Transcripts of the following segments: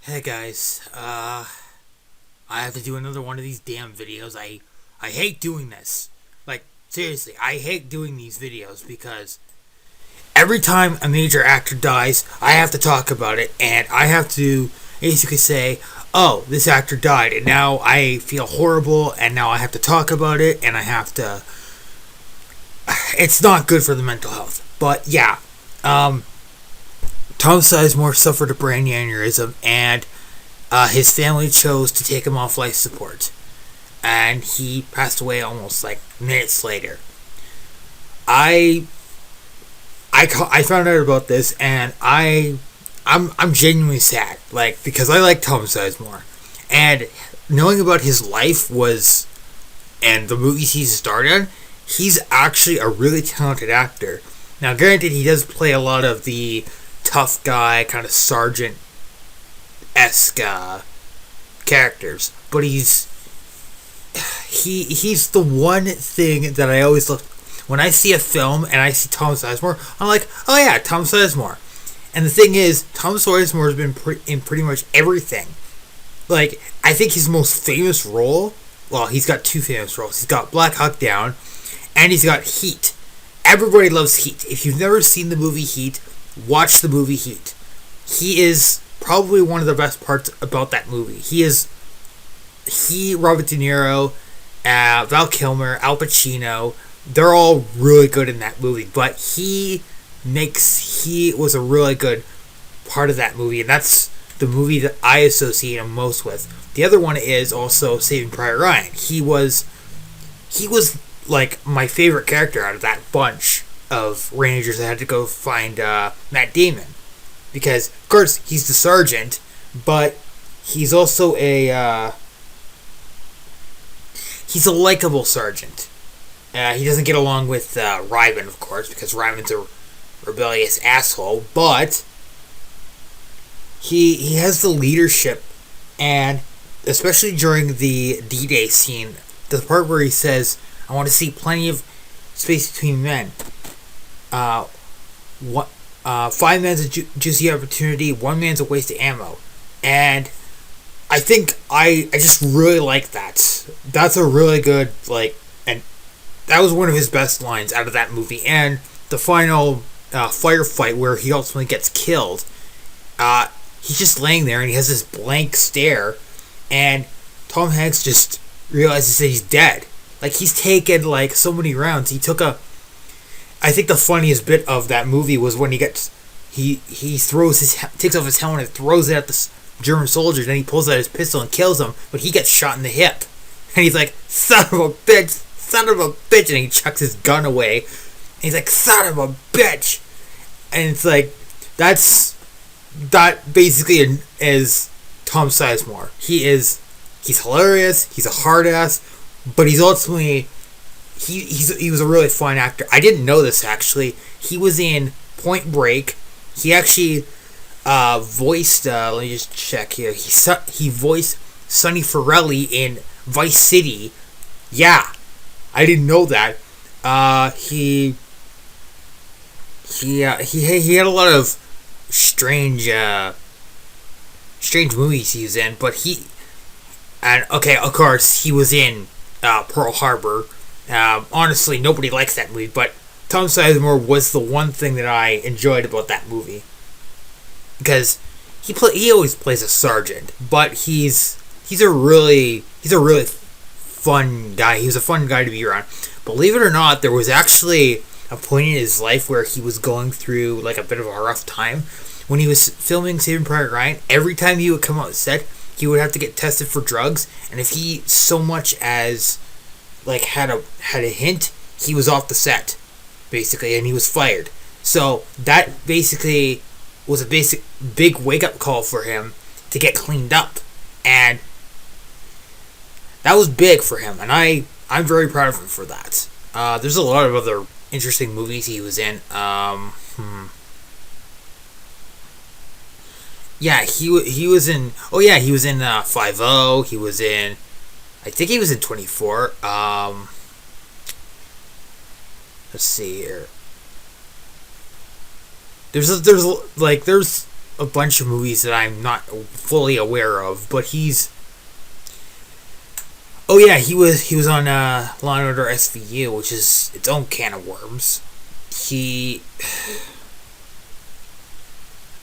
Hey guys, I have to do another one of these damn videos. I hate doing this. Like, seriously, I hate doing these videos because every time a major actor dies, I have to talk about it and I have to basically say, oh, this actor died and now I feel horrible and now I have to talk about it and I have to... It's not good for the mental health. But yeah, Tom Sizemore suffered a brain aneurysm, and his family chose to take him off life support, and he passed away almost like minutes later. I found out about this, and I'm genuinely sad, like, because I like Tom Sizemore, and knowing about his life and the movies he's starred in, he's actually a really talented actor. Now, granted, he does play a lot of the tough guy, kind of sergeant-esque characters, but he's the one thing that I always look when I see a film and I see Tom Sizemore. I'm like, oh yeah, Tom Sizemore. And the thing is, Tom Sizemore has been in pretty much everything. Like, I think his most famous role, well, he's got two famous roles. He's got Black Hawk Down, and he's got Heat. Everybody loves Heat. If you've never seen the movie Heat, watch the movie Heat. He is probably one of the best parts about that movie. Robert De Niro, Val Kilmer, Al Pacino, they're all really good in that movie. But he was a really good part of that movie, and that's the movie that I associate him most with. The other one is also Saving Private Ryan. He was like my favorite character out of that bunch of Rangers that had to go find Matt Damon, because of course he's the sergeant, but he's also he's a likable sergeant. He doesn't get along with Ryman, of course, because Ryman's a rebellious asshole, but he has the leadership, and especially during the D-Day scene, the part where he says, I want to see plenty of space between men. 5 man's a juicy opportunity, 1 man's a waste of ammo. And I think I just really like that. That's a really good, and that was one of his best lines out of that movie. And the final firefight where he ultimately gets killed, he's just laying there and he has this blank stare, and Tom Hanks just realizes that he's dead. Like, he's taken, so many rounds. I think the funniest bit of that movie was when he takes off his helmet and throws it at the German soldiers, and he pulls out his pistol and kills them, but he gets shot in the hip. And he's like, son of a bitch, and he chucks his gun away. And he's like, son of a bitch. And it's like, that basically is Tom Sizemore. He's hilarious, he's a hard ass, but he's ultimately he was a really fun actor. I didn't know this, actually. He was in Point Break. He actually voiced let me just check here. He voiced Sonny Forelli in Vice City. Yeah, I didn't know that. He had a lot of strange movies he was in, but of course he was in Pearl Harbor. Honestly, nobody likes that movie, but Tom Sizemore was the one thing that I enjoyed about that movie, because he always plays a sergeant, but he's a really fun guy. He was a fun guy to be around. Believe it or not, there was actually a point in his life where he was going through a bit of a rough time. When he was filming Saving Private Ryan, every time he would come on set, he would have to get tested for drugs, and if he so much as had a hint, he was off the set, basically, and he was fired. So that basically was a big wake-up call for him to get cleaned up, and that was big for him, and I'm very proud of him for that. There's a lot of other interesting movies he was in. Yeah, he was in. Oh yeah, he was in 5-0. He was in. I think he was in 24. Let's see here. There's a bunch of movies that I'm not fully aware of, but he's. Oh yeah, he was on Law and Order SVU, which is its own can of worms. He.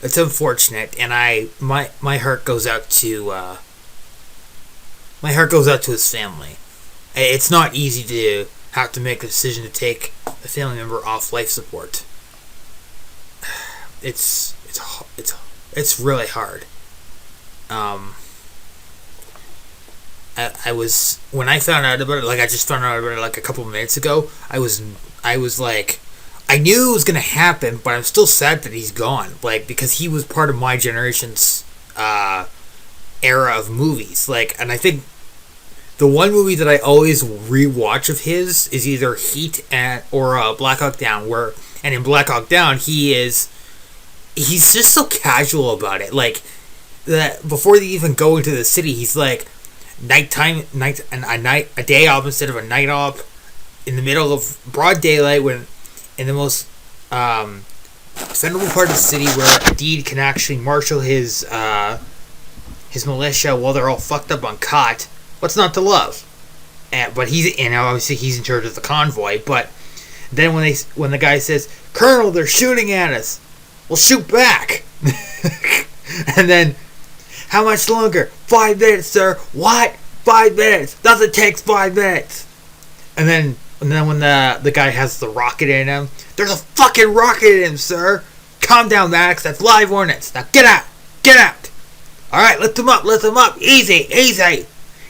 It's unfortunate, and my heart goes out to his family. It's not easy to have to make a decision to take a family member off life support. It's really hard. I was when I found out about it, like I just found out about it like a couple minutes ago. I was like, I knew it was gonna happen, but I'm still sad that he's gone. Like, because he was part of my generation's era of movies. Like, and I think the one movie that I always rewatch of his is either Heat or Black Hawk Down. And in Black Hawk Down, he's just so casual about it. Like, that before they even go into the city, he's like, a day off instead of a night off, in the middle of broad daylight, when in the most defendable part of the city, where a deed can actually marshal his militia while they're all fucked up on cot. What's not to love? But obviously he's in charge of the convoy. But then when the guy says, "Colonel, they're shooting at us," well, shoot back. And then, how much longer? 5 minutes, sir. What? 5 minutes? Doesn't take 5 minutes. And then when the guy has the rocket in him, there's a fucking rocket in him, sir. Calm down, Maddox. That's live ordnance. Now get out. Get out. All right, lift him up. Easy.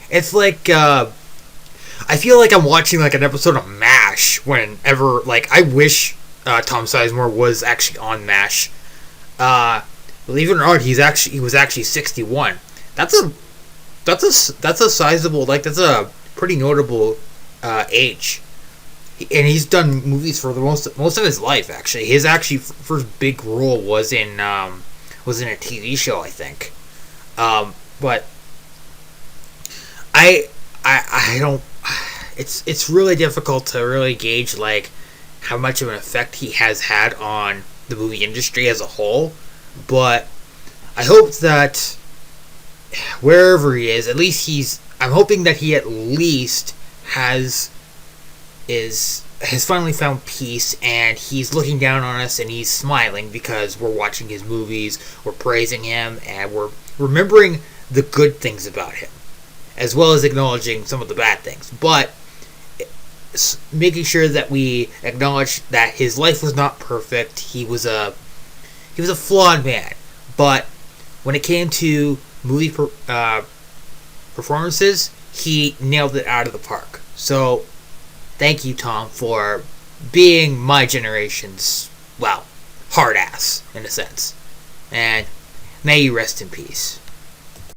It's like I feel like I'm watching like an episode of MASH. Whenever, like, I wish Tom Sizemore was actually on MASH. Believe it or not, he was actually 61. That's a sizable, like, that's a pretty notable age. And he's done movies for the most of his life. Actually, his first big role was in a TV show, I think. But I don't. It's really difficult to really gauge like how much of an effect he has had on the movie industry as a whole. But I hope that wherever he is, at least I'm hoping that he at least has finally found peace, and he's looking down on us and he's smiling because we're watching his movies, we're praising him, and we're remembering the good things about him, as well as acknowledging some of the bad things. But making sure that we acknowledge that his life was not perfect. He was a flawed man, but when it came to movie performances, he nailed it out of the park. So thank you, Tom, for being my generation's, well, hard ass, in a sense. And may you rest in peace.